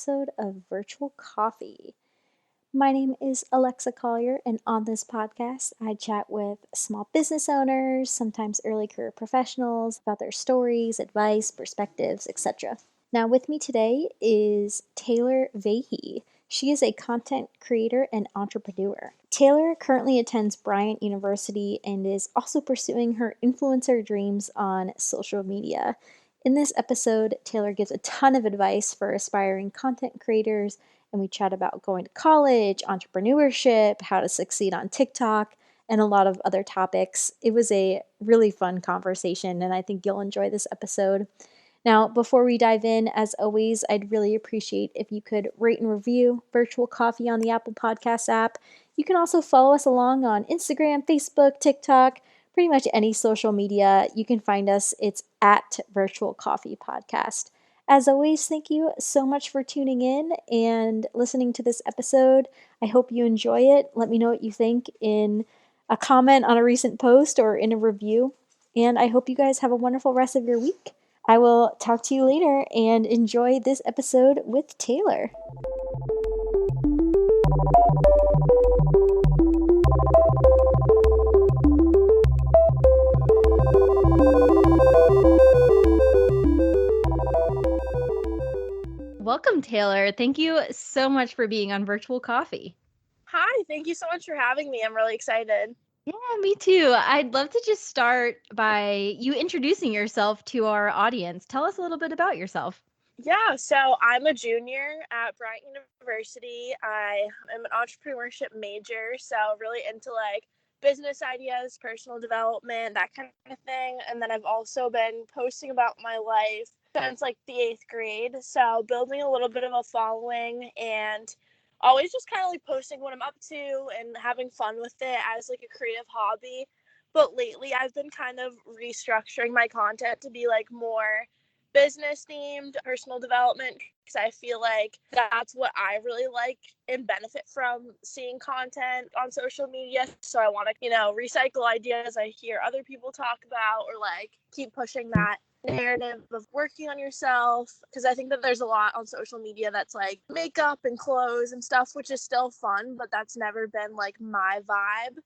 episode of Virtual Coffee. My name is Alexa Collier, and on this podcast, I chat with small business owners, sometimes early career professionals, about their stories, advice, perspectives, etc. Now, with me today is Taylor Vahey. She is a content creator and entrepreneur. Taylor currently attends Bryant University and is also pursuing her influencer dreams on social media. In this episode, Taylor gives a ton of advice for aspiring content creators, and we chat about going to college, entrepreneurship, how to succeed on TikTok, and a lot of other topics. It was a really fun conversation, and I think you'll enjoy this episode. Now, before we dive in, as always, I'd really appreciate if you could rate and review Virtual Coffee on the Apple Podcasts app. You can also follow us along on Instagram, Facebook, TikTok, pretty much any social media. You can find us. It's at Virtual Coffee Podcast. As always, thank you so much for tuning in and listening to this episode. I hope you enjoy it. Let me know what you think in a comment on a recent post or in a review. And I hope you guys have a wonderful rest of your week. I will talk to you later and enjoy this episode with Taylor. Welcome, Taylor. Thank you so much for being on Virtual Coffee. Hi, thank you so much for having me. I'm really excited. Yeah, me too. I'd love to just start by you introducing yourself to our audience. Tell us a little bit about yourself. Yeah, so I'm a junior at Bryant University. I am an entrepreneurship major, so really into like business ideas, personal development, that kind of thing. And then I've also been posting about my life since like the 8th grade. So building a little bit of a following and always just kind of like posting what I'm up to and having fun with it as like a creative hobby. But lately I've been kind of restructuring my content to be like more business themed, personal development, because I feel like that's what I really like and benefit from seeing content on social media. So I want to, recycle ideas I hear other people talk about or like keep pushing that narrative of working on yourself, because I think that there's a lot on social media that's like makeup and clothes and stuff, which is still fun, but that's never been like my vibe.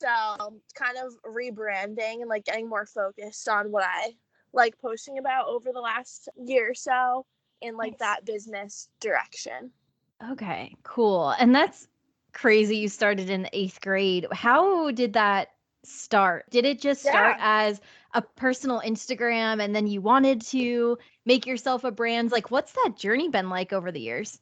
So kind of rebranding and like getting more focused on what I like posting about over the last year or so in like that business direction. Okay, cool. And that's crazy. You started in the 8th grade. How did that start? Did it just start Yeah. as a personal Instagram and then you wanted to make yourself a brand? Like, what's that journey been like over the years?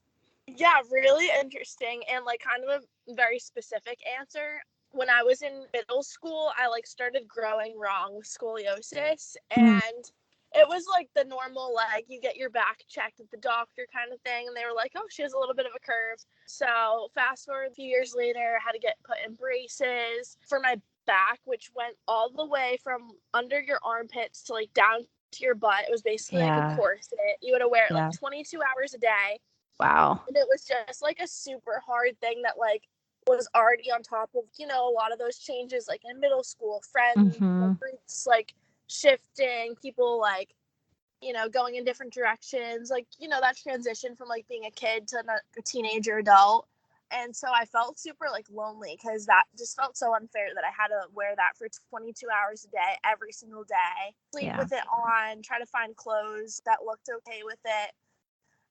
Yeah, really interesting and like kind of a very specific answer. When I was in middle school, I like started growing wrong with scoliosis, and it was like the normal, like you get your back checked at the doctor kind of thing, and they were like, oh, she has a little bit of a curve. So fast forward a few years later, I had to get put in braces for my back, which went all the way from under your armpits to like down to your butt. It was basically like a corset. You had to wear it like 22 hours a day. Wow. And it was just like a super hard thing that like was already on top of, a lot of those changes like in middle school, friends, like groups like shifting, people like, going in different directions, like, that transition from like being a kid to a teenager adult. And so I felt super like lonely because that just felt so unfair that I had to wear that for 22 hours a day, every single day, sleep with it on, try to find clothes that looked okay with it.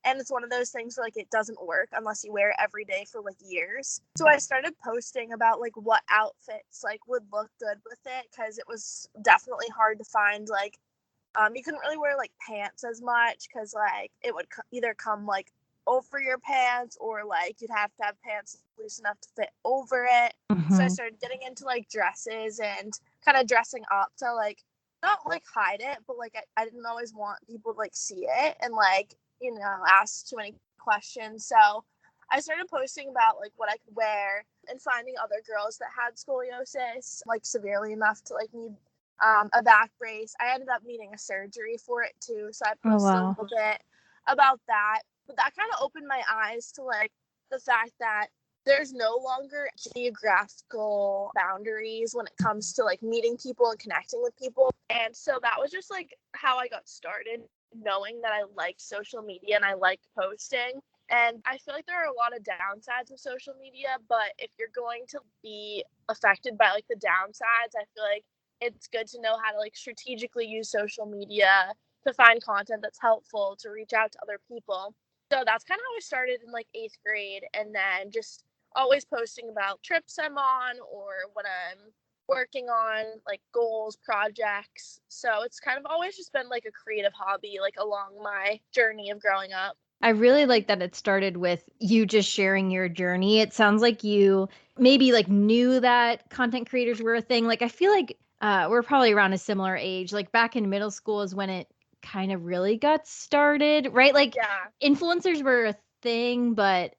And it's one of those things where like it doesn't work unless you wear it every day for like years. So I started posting about like what outfits like would look good with it, because it was definitely hard to find like you couldn't really wear like pants as much because like it would either come like over your pants or like you'd have to have pants loose enough to fit over it. So I started getting into like dresses and kind of dressing up to like not like hide it, but like I didn't always want people to like see it and like ask too many questions. So I started posting about like what I could wear and finding other girls that had scoliosis like severely enough to like need a back brace. I ended up needing a surgery for it too, so I posted a little bit about that. But that kind of opened my eyes to like the fact that there's no longer geographical boundaries when it comes to like meeting people and connecting with people. And so that was just like how I got started. knowing that I liked social media and I liked posting. And I feel like there are a lot of downsides of social media, but if you're going to be affected by like the downsides, I feel like it's good to know how to like strategically use social media to find content that's helpful, to reach out to other people. So that's kind of how I started in like 8th grade, and then just always posting about trips I'm on or what I'm working on, like goals, projects. So it's kind of always just been like a creative hobby, like along my journey of growing up. I really like that it started with you just sharing your journey. It sounds like you maybe like knew that content creators were a thing. Like I feel like we're probably around a similar age. Like back in middle school is when it kind of really got started, right? Like Yeah. influencers were a thing, but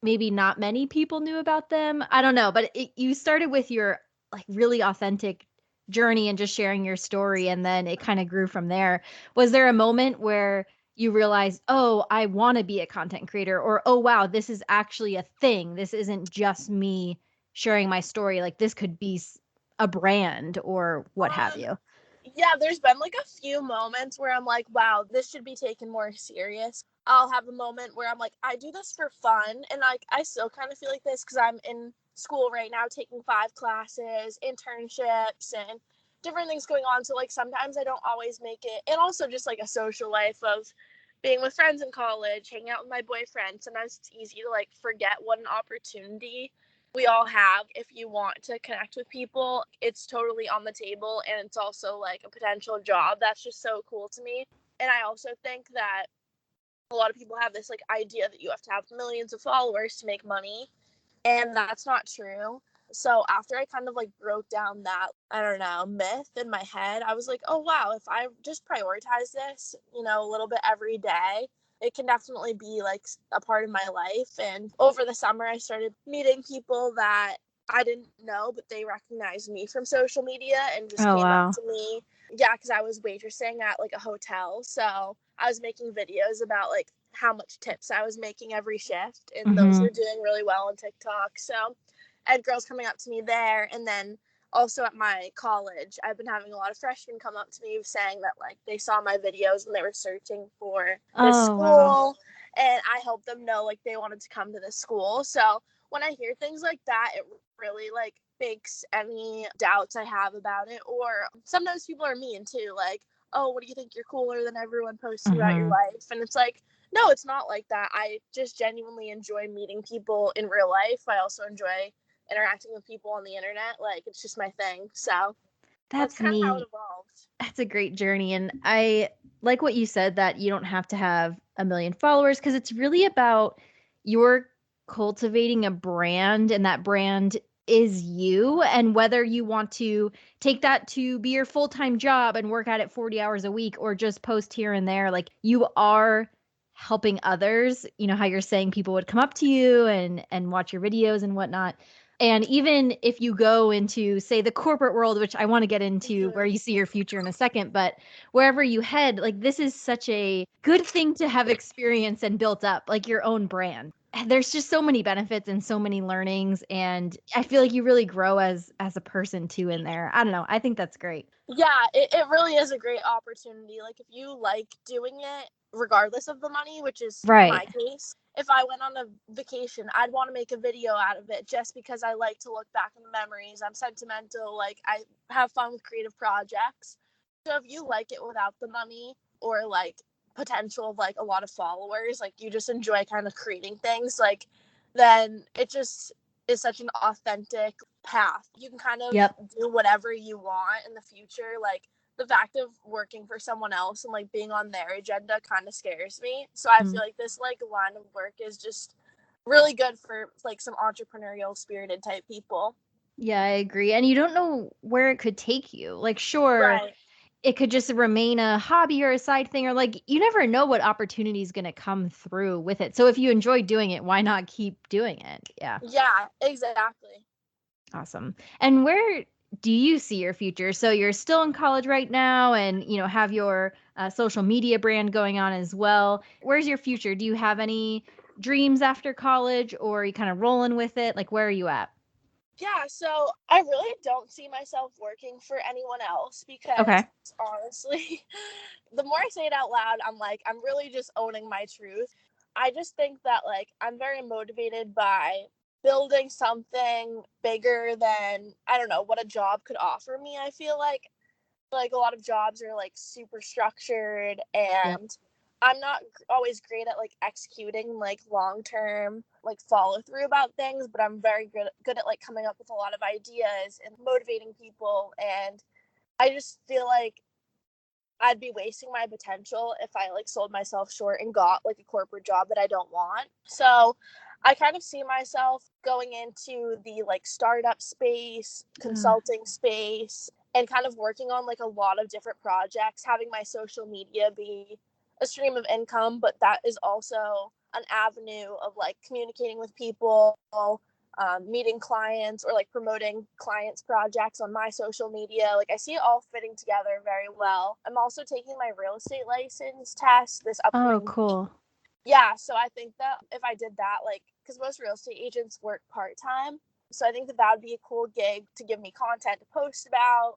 maybe not many people knew about them. I don't know, but you started with your like really authentic journey and just sharing your story, and then it kind of grew from there. Was there a moment where you realize, oh, I want to be a content creator, or oh, wow, this is actually a thing. This isn't just me sharing my story. Like this could be a brand or what have Um, you? yeah, there's been like a few moments where I'm like, wow, this should be taken more serious. I'll have a moment where I'm like, I do this for fun. And like, I still kind of feel like this because I'm in school right now taking 5 classes, internships, and different things going on. So like, sometimes I don't always make it. And also just like a social life of being with friends in college, hanging out with my boyfriend. Sometimes it's easy to like forget what an opportunity we all have. If you want to connect with people, it's totally on the table, and it's also like a potential job. That's just so cool to me. And I also think that a lot of people have this like idea that you have to have millions of followers to make money, and that's not true. So after I kind of like broke down that, I don't know, myth in my head, I was like, oh wow, if I just prioritize this, a little bit every day, it can definitely be like a part of my life. And over the summer, I started meeting people that I didn't know, but they recognized me from social media and just Oh, came up wow. to me. Yeah, because I was waitressing at like a hotel. So I was making videos about like how much tips I was making every shift, and those Mm-hmm. were doing really well on TikTok. So I had girls coming up to me there, and then also at my college, I've been having a lot of freshmen come up to me saying that like they saw my videos when they were searching for this Oh, wow. school, and I helped them know like they wanted to come to this school. So when I hear things like that, it really like makes any doubts I have about it. Or sometimes people are mean too, like, oh, what do you think, you're cooler than everyone posting about your Mm-hmm. life? And it's like, no, it's not like that. I just genuinely enjoy meeting people in real life. I also enjoy interacting with people on the internet. Like, it's just my thing. So that's That's kind of how it neat. evolved. That's a great journey. And I like what you said that you don't have to have a million followers because it's really about you're cultivating a brand, and that brand is you. And whether you want to take that to be your full time job and work at it 40 hours a week or just post here and there, like you are helping others. You know how you're saying people would come up to you and watch your videos and whatnot. And even if you go into, say, the corporate world, which I want to get into where Mm-hmm. you see your future in a second, but wherever you head, like this is such a good thing to have experienced and built up, like your own brand. There's just so many benefits and so many learnings, and I feel like you really grow as a person too in there. I don't know. I think that's great. Yeah, it really is a great opportunity. Like, if you like doing it, regardless of the money, which is my Right. case, if I went on a vacation, I'd want to make a video out of it just because I like to look back on the memories. I'm sentimental. Like, I have fun with creative projects. So if you like it without the money, or like potential of like a lot of followers, like you just enjoy kind of creating things, like, then it just is such an authentic path. You can kind of Yep. do whatever you want in the future. Like, the fact of working for someone else and like being on their agenda kind of scares me. So I feel like this like line of work is just really good for like some entrepreneurial spirited type people. Yeah, I agree. And you don't know where it could take you. Like, sure, Right. it could just remain a hobby or a side thing, or like you never know what opportunity is going to come through with it. So if you enjoy doing it, why not keep doing it? Yeah. Yeah, exactly. Awesome. And where do you see your future? So you're still in college right now and, have your social media brand going on as well. Where's your future? Do you have any dreams after college, or are you kind of rolling with it? Like, where are you at? Yeah, so I really don't see myself working for anyone else because Okay. honestly, the more I say it out loud, I'm like, I'm really just owning my truth. I just think that like I'm very motivated by building something bigger than, I don't know, what a job could offer me. I feel like a lot of jobs are like super structured, Yep. and I'm not always great at like executing like long term like follow through about things, but I'm very good at like coming up with a lot of ideas and motivating people. And I just feel like I'd be wasting my potential if I like sold myself short and got like a corporate job that I don't want. So I kind of see myself going into the like startup space, Uh, consulting space, and kind of working on like a lot of different projects, having my social media be a stream of income, but that is also an avenue of like communicating with people, meeting clients, or like promoting clients' projects on my social media. Like I see it all fitting together very well. I'm also taking my real estate license test this oh, upcoming week. cool. Yeah, so I think that if I did that, like, because most real estate agents work part time, so I think that that would be a cool gig to give me content to post about.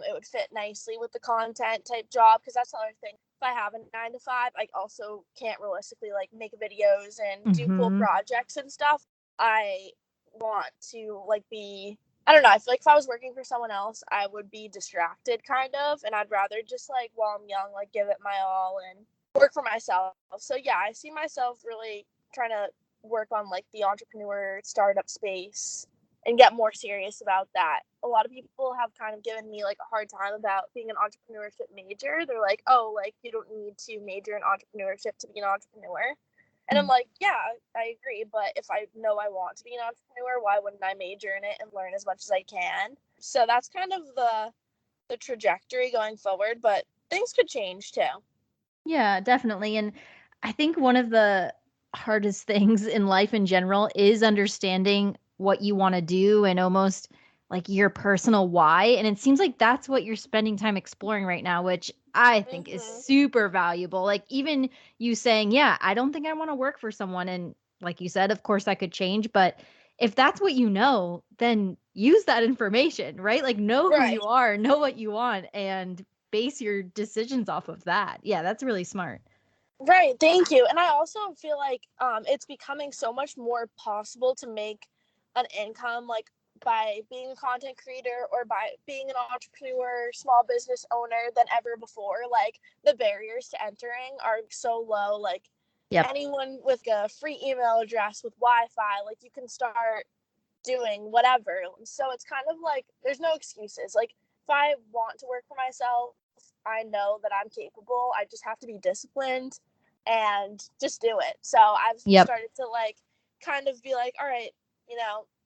It would fit nicely with the content type job, because that's another thing. If I have a 9 to 5, I also can't realistically like make videos and do cool Mm-hmm. projects and stuff. I want to like be, I don't know, I feel like if I was working for someone else, I would be distracted kind of, and I'd rather just like while I'm young, like give it my all and work for myself. So yeah, I see myself really trying to work on like the entrepreneur startup space and get more serious about that. A lot of people have kind of given me like a hard time about being an entrepreneurship major. They're like, "Oh, like you don't need to major in entrepreneurship to be an entrepreneur." And I'm like, "Yeah, I agree, but if I know I want to be an entrepreneur, why wouldn't I major in it and learn as much as I can?" So that's kind of the trajectory going forward, but things could change too. Yeah, definitely. And I think one of the hardest things in life in general is understanding what you want to do and almost like your personal why. And it seems like that's what you're spending time exploring right now, which I think is Mhm. super valuable. Like, even you saying, yeah, I don't think I want to work for someone. And like you said, of course, that could change. But if that's what you know, then use that information, right? Like, know who you Right. are, know what you want, and base your decisions off of that. Yeah, that's really smart. Right, thank you. And I also feel like it's becoming so much more possible to make an income like by being a content creator or by being an entrepreneur, small business owner than ever before. Like the barriers to entering are so low. Like Yep. anyone with a free email address with Wi-Fi, like you can start doing whatever. So it's kind of like there's no excuses. Like if I want to work for myself, I know that I'm capable. I just have to be disciplined and just do it. So I've Yep. started to like kind of be like, all right,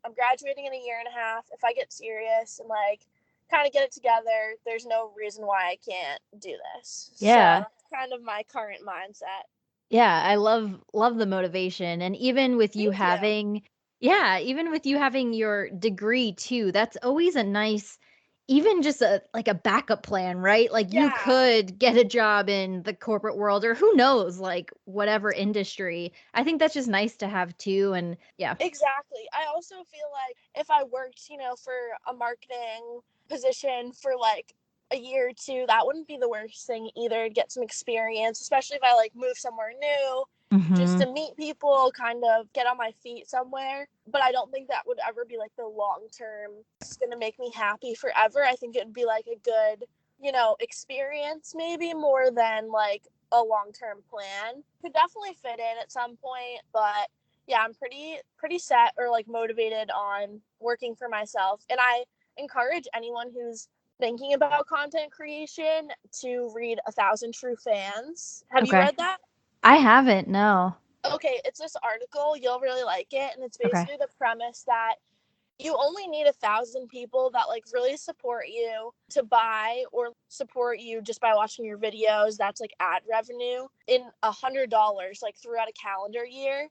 I'm graduating in a year and a half. If I get serious and like kind of get it together, there's no reason why I can't do this. So Yeah. that's kind of my current mindset. Yeah, I love the motivation, and even with you Thank you. having yeah, even with you having your degree too, that's always a nice even just a like a backup plan, right? Like you Yeah. could get a job in the corporate world or who knows, like whatever industry. I think that's just nice to have too, and yeah. Exactly. I also feel like if I worked, for a marketing position for like a year or two, that wouldn't be the worst thing either to get some experience, especially if I like move somewhere new, just Mhm. to meet people, kind of get on my feet somewhere. But I don't think that would ever be like the long term, it's going to make me happy forever. I think it would be like a good, experience maybe more than like a long term plan. Could definitely fit in at some point, but yeah, I'm pretty set or like motivated on working for myself. And I encourage anyone who's thinking about content creation to read A Thousand True Fans. Have you Okay. read that? I haven't, no. Okay, it's this article. You'll really like it. And it's Okay. basically the premise that you only need 1,000 people that like really support you to buy or support you just by watching your videos. That's like ad revenue in $100 like throughout a calendar year.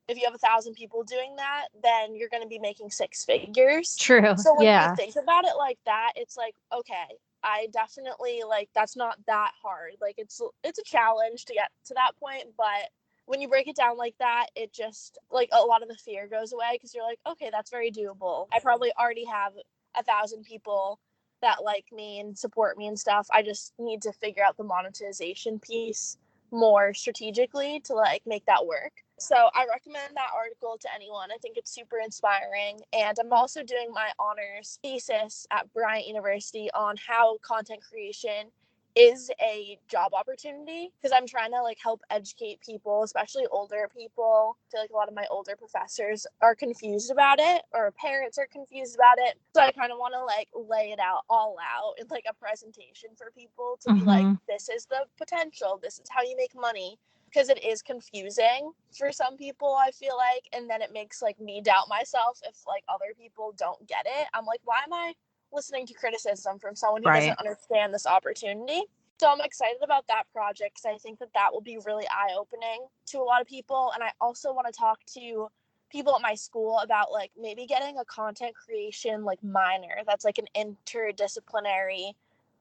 If you have 1,000 people doing that, then you're going to be making six figures. True. So when you Yeah. think about it like that, it's like, okay, I definitely like that's not that hard. Like it's a challenge to get to that point, but when you break it down like that, it just, like, a lot of the fear goes away because you're like, okay, that's very doable. I probably already have 1,000 people that like me and support me and stuff. I just need to figure out the monetization piece more strategically to like make that work. So I recommend that article to anyone. I think it's super inspiring. And I'm also doing my honors thesis at Bryant University on how content creation is a job opportunity, because I'm trying to like help educate people, especially older people. I feel like a lot of my older professors are confused about it, or parents are confused about it. So I kind of want to like lay it out all out in like a presentation for people to be like, this is the potential, this is how you make money, because it is confusing for some people, I feel like, and then it makes like me doubt myself if like other people don't get it. I'm like, why am I listening to criticism from someone who doesn't understand this opportunity? So I'm excited about that project because I think that that will be really eye-opening to a lot of people. And I also want to talk to people at my school about like maybe getting a content creation like minor that's like an interdisciplinary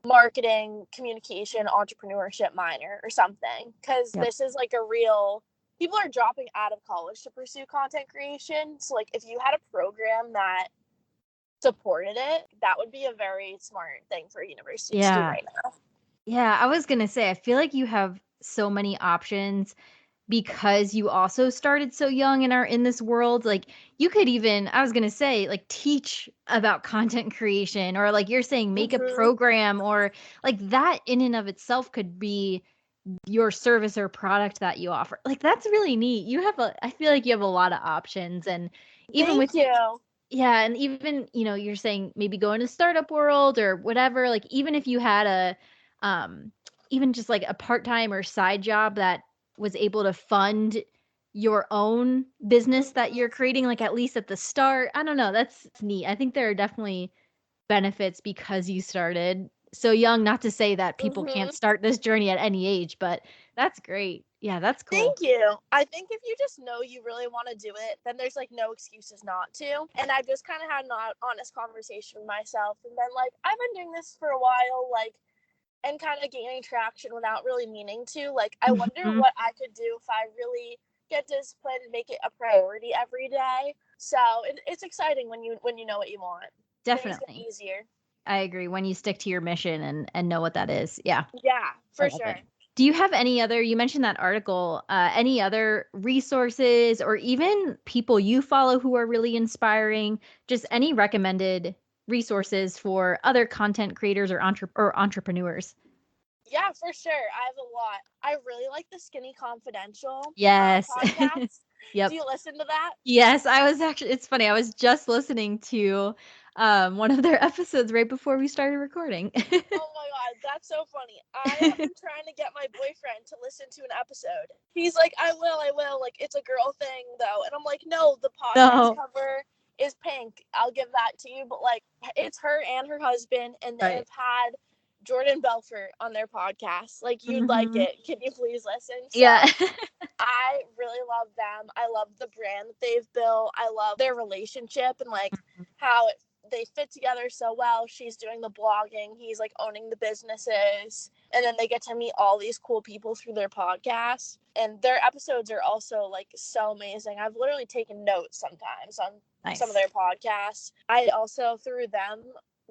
marketing, communication, entrepreneurship minor or something, because this is like a real, people are dropping out of college to pursue content creation. So like if you had a program that supported it, that would be a very smart thing for universities to do right now. Yeah, I was gonna say, I feel like you have so many options because you also started so young and are in this world. Like, you could even, I was gonna say, like, teach about content creation, or like you're saying, make a program, or like that in and of itself could be your service or product that you offer. Like, that's really neat. I feel like you have a lot of options. And even with, Thank you. yeah, and even, you're saying maybe go into startup world or whatever, like even if you had even just like a part-time or side job that was able to fund your own business that you're creating, like at least at the start, I don't know, that's neat. I think there are definitely benefits because you started so young, not to say that people can't start this journey at any age, but that's great. Yeah, that's cool. Thank you. I think if you just know you really want to do it, then there's like no excuses not to. And I've just kind of had an honest conversation with myself and been like, I've been doing this for a while, like, and kind of gaining traction without really meaning to. Like, I wonder what I could do if I really get disciplined and make it a priority every day. So it's exciting when you know what you want. Things get Definitely. easier. I agree. When you stick to your mission and know what that is. Yeah. Yeah, I for love sure. it. Do you have any other, you mentioned that article, any other resources or even people you follow who are really inspiring? Just any recommended resources for other content creators or entrepreneurs? Yeah, for sure. I have a lot. I really like the Skinny Confidential Yes. podcast. Do Yep. you listen to that? Yes, I was actually, it's funny. I was just listening to one of their episodes right before we started recording. Oh my god, that's so funny. I have been trying to get my boyfriend to listen to an episode. He's like, I will. Like, it's a girl thing though. And I'm like, no, the podcast No. cover is pink. I'll give that to you. But like, it's her and her husband, and they've Right. had Jordan Belfort on their podcast. Like, you'd like Mhm. it. Can you please listen? So Yeah. I really love them. I love the brand that they've built. I love their relationship and like how they fit together so well. She's doing the blogging, he's like owning the businesses, and then they get to meet all these cool people through their podcast. And their episodes are also like so amazing. I've literally taken notes sometimes on some of Nice. their podcasts. I also through them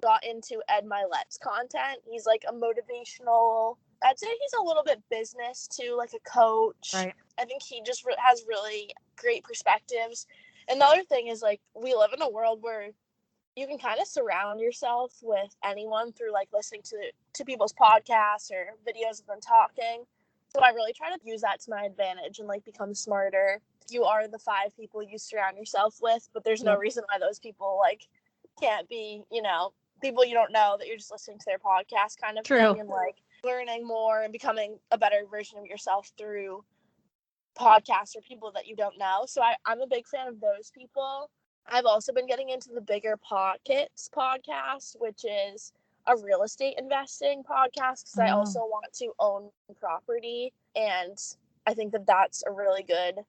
got into Ed Milet's content. He's like a motivational, I'd say he's a little bit business too, like a coach. Right. I think he just has really great perspectives. And the other thing is, like, we live in a world where you can kind of surround yourself with anyone through like listening to people's podcasts or videos of them talking. So I really try to use that to my advantage and like become smarter. You are the 5 people you surround yourself with, but there's no Yep. reason why those people like can't be, people you don't know that you're just listening to their podcast kind of True. thing, and like learning more and becoming a better version of yourself through podcasts or people that you don't know. So I'm a big fan of those people. I've also been getting into the Bigger Pockets podcast, which is a real estate investing podcast, because I Oh. also want to own property. And I think that that's a really good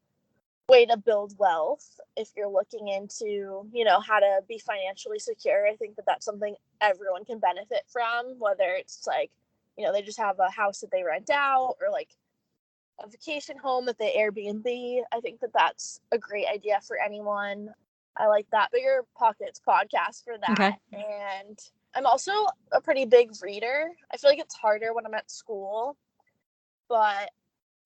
way to build wealth if you're looking into, how to be financially secure. I think that that's something everyone can benefit from, whether it's like, they just have a house that they rent out, or like a vacation home that they Airbnb. I think that that's a great idea for anyone. I like that Bigger Pockets podcast for that. Okay. And I'm also a pretty big reader. I feel like it's harder when I'm at school, but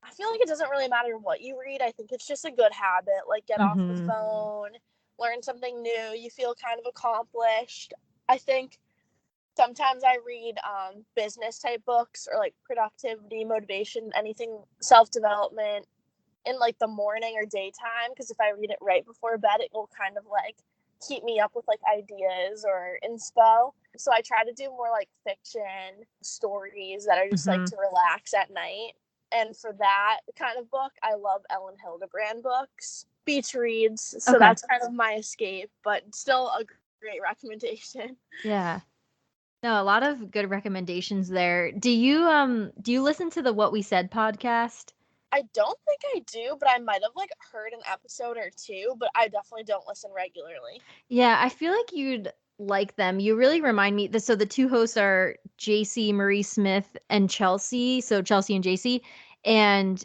I feel like it doesn't really matter what you read. I think it's just a good habit. Like, get off the phone, learn something new. You feel kind of accomplished. I think sometimes I read business type books or like productivity, motivation, anything self-development in like the morning or daytime, because if I read it right before bed, it will kind of like keep me up with like ideas or inspo. So I try to do more like fiction stories that are just like to relax at night. And for that kind of book, I love Ellen Hildebrand books, beach reads. So that's kind of my escape, but still a great recommendation. Yeah. No, a lot of good recommendations there. Do you listen to the What We Said podcast? I don't think I do, but I might have like heard an episode or two, but I definitely don't listen regularly. Yeah, I feel like you'd like them. You really remind me. So the two hosts are JC Marie Smith and Chelsea. So Chelsea and JC, and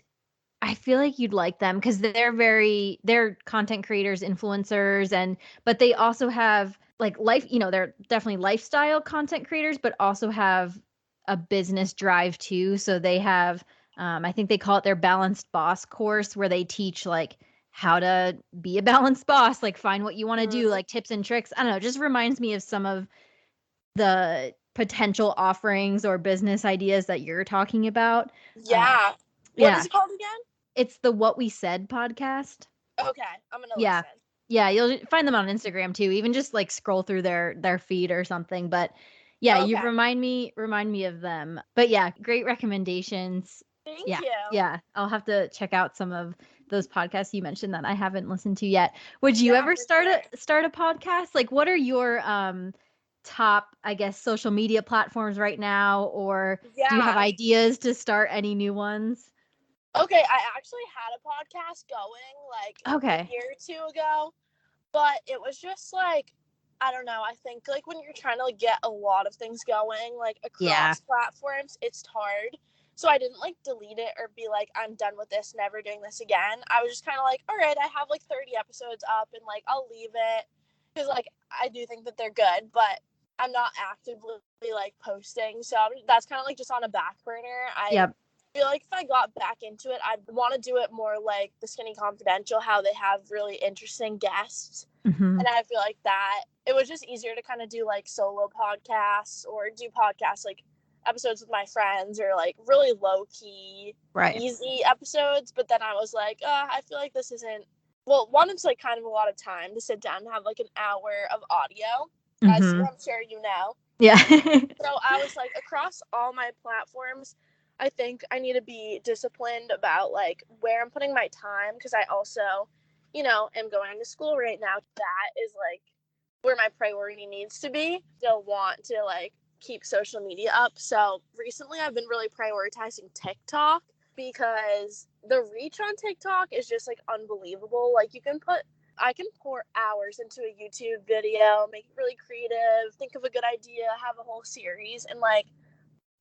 I feel like you'd like them because they're content creators, influencers, but they also have like life, they're definitely lifestyle content creators, but also have a business drive too. So they have, I think they call it their balanced boss course where they teach like how to be a balanced boss, like find what you want to do, like tips and tricks. I don't know, it just reminds me of some of the potential offerings or business ideas that you're talking about. Yeah. What Yeah. is it called again? It's the What We Said podcast. Okay, I'm gonna Yeah. listen. Yeah, you'll find them on Instagram too. Even just like scroll through their feed or something. But yeah, you Okay. remind me of them. But yeah, great recommendations. Thank Yeah. you. Yeah. I'll have to check out some of those podcasts you mentioned that I haven't listened to yet. Would you Yeah, ever for sure. start a podcast? Like what are your top, I guess, social media platforms right now? Or do you have Yeah. ideas to start any new ones? Okay, I actually had a podcast going like a Okay. year or two ago, but it was just like, I don't know, I think like when you're trying to like get a lot of things going like Yeah. across platforms, it's hard. So I didn't like delete it or be like, I'm done with this, never doing this again. I was just kind of like, all right, I have like 30 episodes up and like I'll leave it, because like I do think that they're good, but I'm not actively like posting. So that's kind of like just on a back burner. I Yep. feel like if I got back into it, I'd want to do it more like the Skinny Confidential, how they have really interesting guests. And I feel like that it was just easier to kind of do like solo podcasts or do podcasts like episodes with my friends or like really low key, Right. easy episodes. But then I was like, I feel like this isn't, well, one, it's like kind of a lot of time to sit down and have like an hour of audio, as I'm sure you know. Yeah. So I was like, across all my platforms, I think I need to be disciplined about like where I'm putting my time, because I also, am going to school right now. That is like where my priority needs to be. Still want to like keep social media up. So recently I've been really prioritizing TikTok, because the reach on TikTok is just like unbelievable. Like I can pour hours into a YouTube video, make it really creative, think of a good idea, have a whole series, and like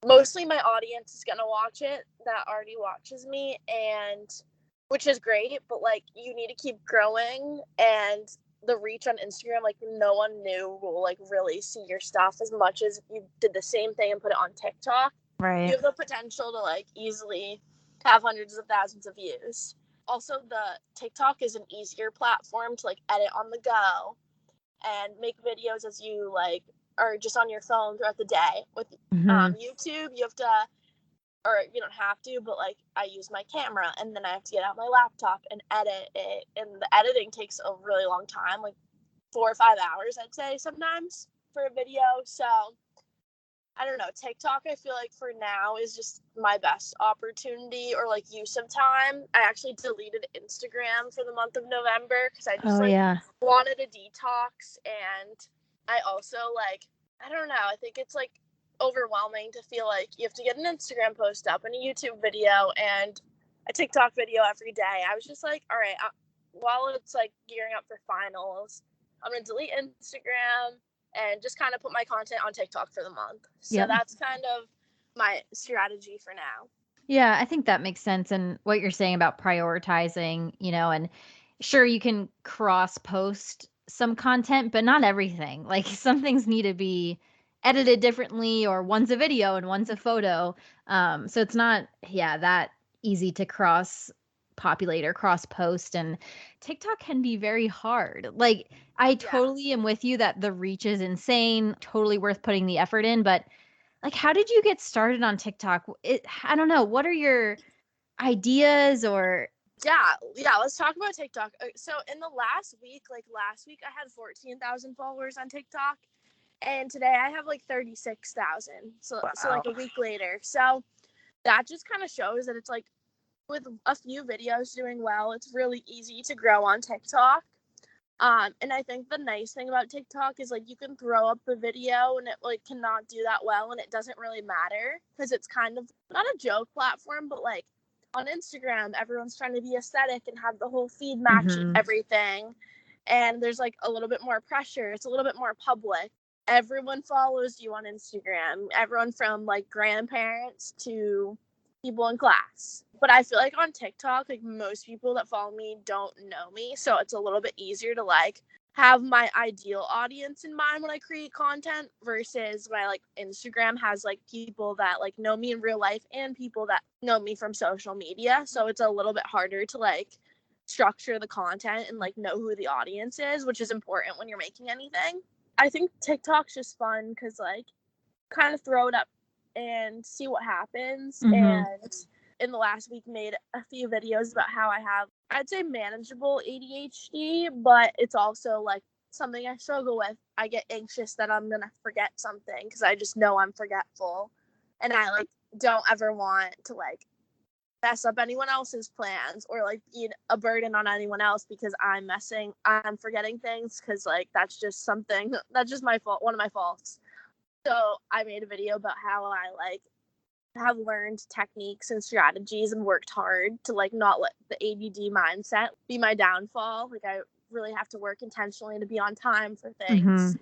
mostly my audience is gonna watch it that already watches me, and which is great, but like you need to keep growing, and the reach on Instagram, like no one new will like really see your stuff as much as if you did the same thing and put it on TikTok. You Right. have the potential to like easily have hundreds of thousands of views. Also, the TikTok is an easier platform to like edit on the go and make videos as you like are just on your phone throughout the day. With YouTube, you have to, or you don't have to, but like I use my camera and then I have to get out my laptop and edit it, and the editing takes a really long time, like 4 or 5 hours, I'd say sometimes for a video. So I don't know, TikTok, I feel like for now is just my best opportunity or like use of time. I actually deleted Instagram for the month of November because I just like wanted a detox. And I also like, I don't know, I think it's like overwhelming to feel like you have to get an Instagram post up and a YouTube video and a TikTok video every day. I was just like, all right, while it's like gearing up for finals, I'm going to delete Instagram and just kind of put my content on TikTok for the month. So that's kind of my strategy for now. Yeah, I think that makes sense. And what you're saying about prioritizing, and sure, you can cross post some content, but not everything. Like some things need to be edited differently, or one's a video and one's a photo. So it's not, yeah, that easy to cross populate or cross post. And TikTok can be very hard. Like, I Yeah. totally am with you that the reach is insane, totally worth putting the effort in, but like, how did you get started on TikTok? I don't know. What are your ideas or Yeah, let's talk about TikTok. So in the last week I had 14,000 followers on TikTok, and today I have like 36,000. So wow. like a week later. So that just kind of shows that it's like with a few videos doing well, it's really easy to grow on TikTok. And I think the nice thing about TikTok is like you can throw up the video and it like cannot do that well, and it doesn't really matter because it's kind of not a joke platform, but like on Instagram, everyone's trying to be aesthetic and have the whole feed match Mhm. everything. And there's like a little bit more pressure. It's a little bit more public. Everyone follows you on Instagram. Everyone from like grandparents to people in class. But I feel like on TikTok, like most people that follow me don't know me. So it's a little bit easier to like have my ideal audience in mind when I create content versus my like Instagram has like people that like know me in real life and people that know me from social media. So it's a little bit harder to like structure the content and like know who the audience is, which is important when you're making anything. I think TikTok's just fun because like kind of throw it up and see what happens. Mhm. And in the last week, made a few videos about how I have, I'd say, manageable ADHD, but it's also like something I struggle with. I get anxious that I'm gonna forget something because I just know I'm forgetful, and I like don't ever want to like mess up anyone else's plans or like be a burden on anyone else because I'm forgetting things because like that's just something that's just my fault, one of my faults. So I made a video about how I like have learned techniques and strategies and worked hard to like not let the ADD mindset be my downfall. Like I really have to work intentionally to be on time for things. Mhm.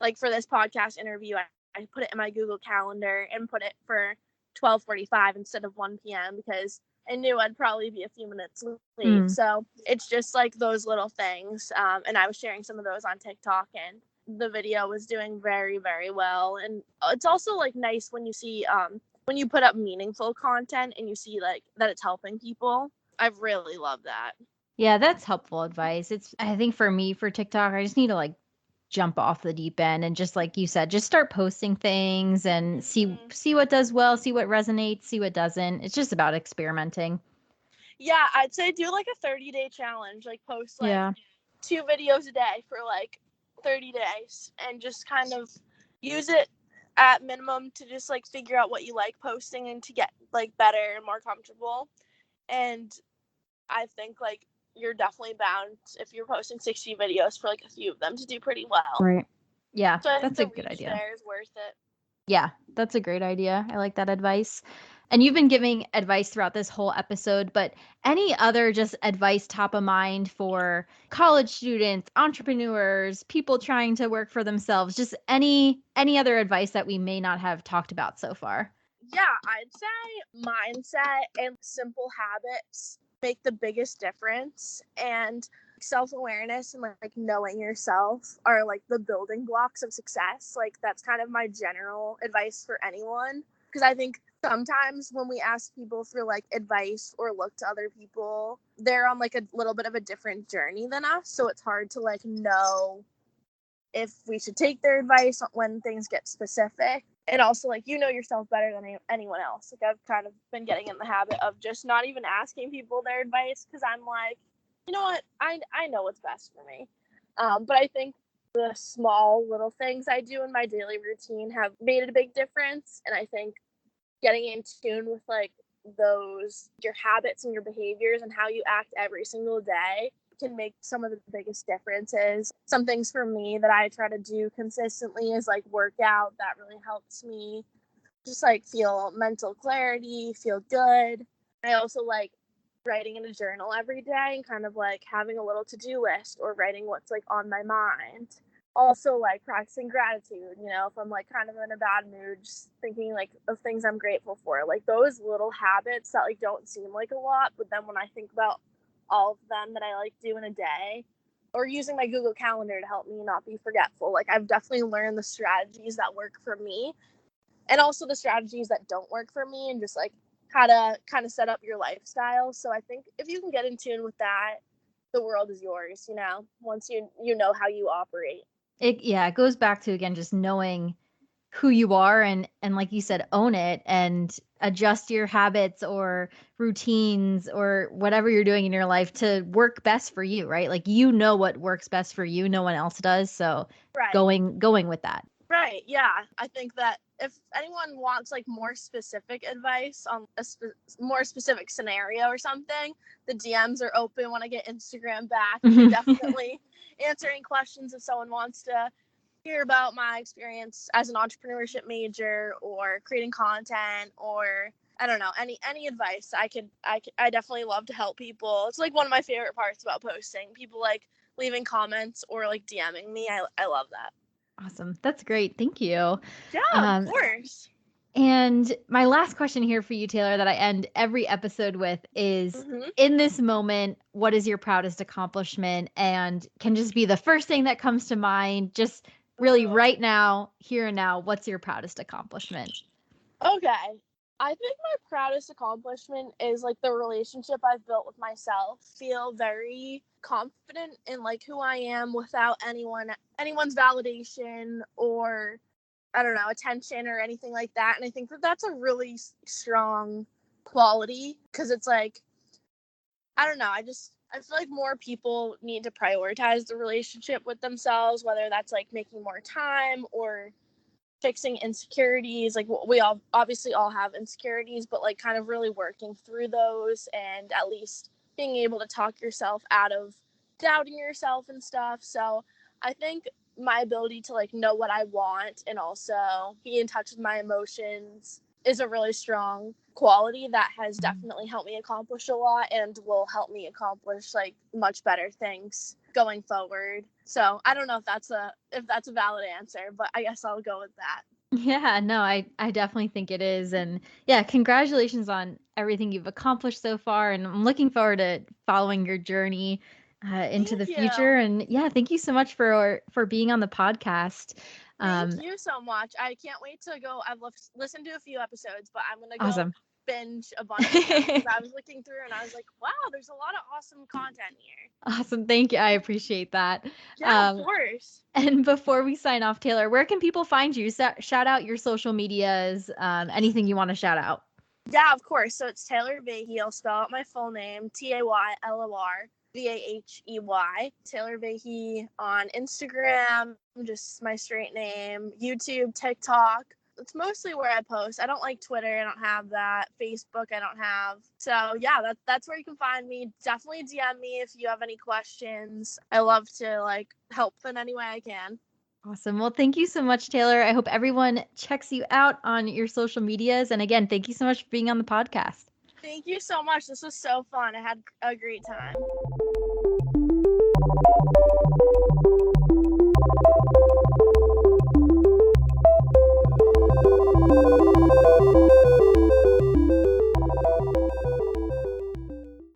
Like for this podcast interview, I put it in my Google Calendar and put it for 12:45 instead of 1 p.m. because I knew I'd probably be a few minutes late. Mm. So it's just like those little things. And I was sharing some of those on TikTok, and the video was doing very, very well. And it's also like nice when you see when you put up meaningful content and you see like that it's helping people. I really love that. Yeah, that's helpful advice. I think for me, for TikTok, I just need to like jump off the deep end and just like you said, just start posting things and see what does well, see what resonates, see what doesn't. It's just about experimenting. Yeah, I'd say do like a 30-day challenge. Like post like Yeah. 2 videos a day for like 30 days and just kind of use it at minimum to just like figure out what you like posting and to get like better and more comfortable. And I think like you're definitely bound if you're posting 60 videos for like a few of them to do pretty well. Right. Yeah, So I think that's a the good reach idea. there is worth it. Yeah, that's a great idea. I like that advice. And you've been giving advice throughout this whole episode, but any other just advice top of mind for college students, entrepreneurs, people trying to work for themselves, just any other advice that we may not have talked about so far? Yeah, I'd say mindset and simple habits make the biggest difference. And self-awareness and like knowing yourself are like the building blocks of success. Like that's kind of my general advice for anyone. Because I think sometimes when we ask people for like advice or look to other people, they're on like a little bit of a different journey than us. So it's hard to like know if we should take their advice when things get specific. And also like you know yourself better than anyone else. Like I've kind of been getting in the habit of just not even asking people their advice because I'm like, you know what, I know what's best for me. But I think the small little things I do in my daily routine have made a big difference. And I think getting in tune with like those your habits and your behaviors and how you act every single day can make some of the biggest differences. Some things for me that I try to do consistently is like workout. That really helps me just like feel mental clarity, feel good. I also like writing in a journal every day and kind of like having a little to-do list or writing what's like on my mind. also like practicing gratitude, you know, if I'm like kind of in a bad mood, just thinking like of things I'm grateful for, like those little habits that like don't seem like a lot, but then when I think about all of them that I like do in a day, or using my Google Calendar to help me not be forgetful, like I've definitely learned the strategies that work for me and also the strategies that don't work for me, and just like how to kind of set up your lifestyle. So I think if you can get in tune with that, the world is yours, you know, once you know how you operate. It goes back to, again, just knowing who you are, and like you said, own it and adjust your habits or routines or whatever you're doing in your life to work best for you, right? Like, you know what works best for you, no one else does. So Right. going with that. Right. Yeah. I think that if anyone wants like more specific advice on a more specific scenario or something, the DMs are open when I get Instagram back. I can definitely answer any questions if someone wants to hear about my experience as an entrepreneurship major or creating content, or I don't know, any advice. I definitely love to help people. It's like one of my favorite parts about posting. People like leaving comments or like DMing me. I love that. Awesome. That's great. Thank you. Yeah, of Um, course. and my last question here for you, Taylor, that I end every episode with is, Mm-hmm. in this moment, what is your proudest accomplishment? And can just be the first thing that comes to mind. Just really Ooh. right now, here and now, what's your proudest accomplishment? Okay. I think my proudest accomplishment is like the relationship I've built with myself. Feel very confident in like who I am without anyone's validation or I don't know, attention or anything like that. And I think that that's a really strong quality because it's like I don't know, I feel like more people need to prioritize the relationship with themselves, whether that's like making more time or fixing insecurities. Like we all obviously all have insecurities, but like kind of really working through those and at least being able to talk yourself out of doubting yourself and stuff. So I think my ability to like know what I want and also be in touch with my emotions is a really strong quality that has definitely helped me accomplish a lot and will help me accomplish like much better things going forward. So I don't know if that's a valid answer, but I guess I'll go with that. Yeah, no, I definitely think it is. And yeah, congratulations on everything you've accomplished so far. And I'm looking forward to following your journey into Thank the you. future. And yeah, thank you so much for being on the podcast. Thank you so much. I can't wait to go. I've listened to a few episodes, but I'm going to go Awesome. binge a bunch of them because I was looking through and I was like, wow, there's a lot of awesome content here. Awesome. Thank you. I appreciate that. Yeah, of course. And before we sign off, Taylor, where can people find you? Shout out your social medias, anything you want to shout out. Yeah, of course. So it's Taylor Vahey. I'll spell out my full name, TaylorVahey. Taylor Vahey on Instagram, just my straight name, YouTube, TikTok. It's mostly where I post. I don't like Twitter. I don't have that. Facebook, I don't have. So yeah, that's where you can find me. Definitely DM me if you have any questions. I love to like help in any way I can. Awesome. Well, thank you so much, Taylor. I hope everyone checks you out on your social medias. And again, thank you so much for being on the podcast. Thank you so much. This was so fun. I had a great time.